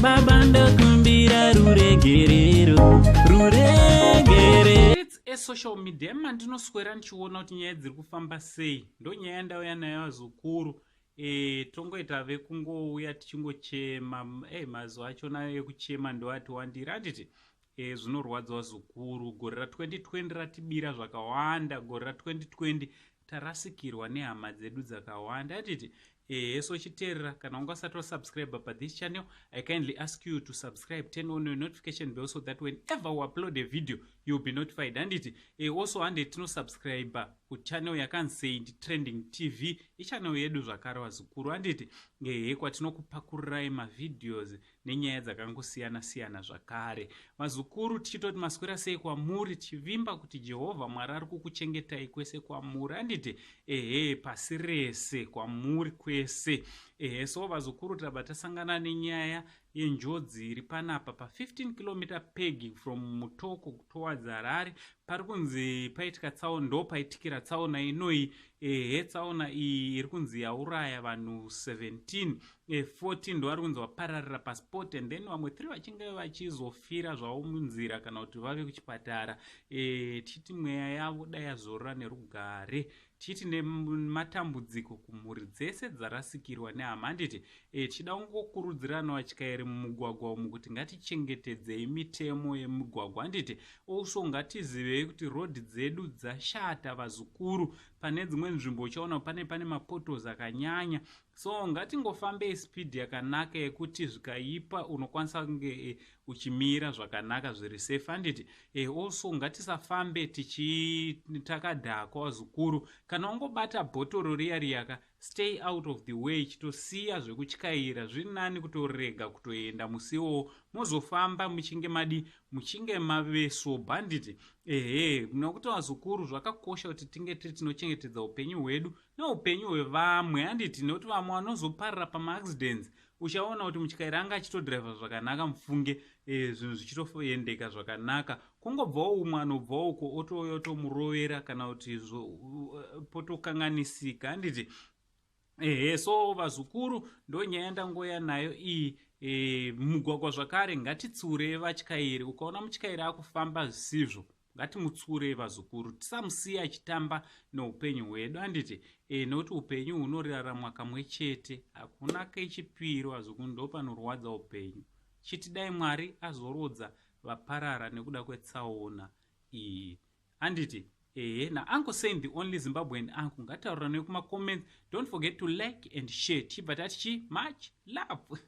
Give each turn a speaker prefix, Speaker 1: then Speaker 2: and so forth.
Speaker 1: baba ndokumbira ruregerero. It's a social media mandinoswera ndichiona kuti nyaya dziri kufamba sei. Ndo nyaya ndauya nayo Vazukuru. Tongoita vekungouya tichingochema mazuva achona ekuchema ndo atiwandira handiti zvinorwadza Vazukuru. Gore ra2020 ratibira zvakawanda. Gore ra2020 tarasikirwa nehama dzedu dzakawanda handiti so chiteerera kana ungasati wasubscribe this channel, I kindly ask you to subscribe, turn on your notification bell so that whenever we upload a video you'll be notified handiti also handiti tinosubscribe kuchannel yakanzi Trending TV, ichannel yedu zvakare Vazukuru handiti kwatinokupakurirai mavideos nenyaya dzakangosiyana siyana zvakare Vazukuru, tichitoti maswera sei kwamuri, tichivimba kuti Jehovha Mwari ari kukuchengetai kwese kwamuri handiti pasi rese kwamuri kwese so Vazukuru, tabva tasangana nenyaya yenjodzi iri panapa pa 15 km pegi from Mutoko towards Harare. Pari kunzi paitika tsaona, ndo paitikira tsaona inoi tsaona iyi iri kunzi yauraya vanhu 17 14 ndo vari kunzi vapararira pasport and then vamwe 3 vachinge vachizofira zvavo munzira kana kuti vave kuchipatara tichiti mweya yavo dai yazorora nerugare, tichiti nematambudziko kumhuri dzese dzarasikirwa nehama handiti tichida kungokurudzirana vachikairi mumugwagwa umu kuti ngatichengetedzei mitemo yemugwagwa handiti also ngatizivei kuti rodhi dzedu dzashata Vazukuru. Pane dzimwe nzvimbo uchaona pane mapotos akanyanya so ngatingofambei speed yakanaka yekuti zvikaipa unokwanisa kunge uchimira zvakanaka zviri safe handiti also ngatisafambe takadhakwa Vazukuru. Kana ungobata bhotoro riya riyaka, stay out of the way, chitosiya zvekutyaira zviri nani kutorega kutoenda musiwo mozofamba muchinge mave sober handiti nokuti Vazukuru zvakakosha kuti tinge tiri tinochengetedza upenyu hwedu neupenyu hwevamwe handiti nokuti vamwe vanozoparira pamaaccidents. Uchaona kuti mutyairi anga achitodhiraivha zvakanaka mufunge zvinhu zvichitoendeka zvakanaka, kungobvawo umwe anobvawo uko otouya otomurovera kana kuti potokanganisika handiti so Vazukuru, ndo nyaya ndangoya nayo iyi mugwagwa zvakare ngatitsurei vatyairi. Ukaona mutyairi akufamba zvisizvo ngatimutsure Vazukuru, tisamusiya achitamba neupenyu hwedu handiti nokuti upenyu hunoraramwa kamwe chete, hakuna kechipiri Vazukuru, ndo panorwadza upenyu. Chiti dai Mwari azorodza vaparara nekuda kwetsaona iyi handiti naUncle Saint the only Zimbabwean uncle, ngataurira nekuma comments. Don't forget to like and share. Chibva tatichi much love.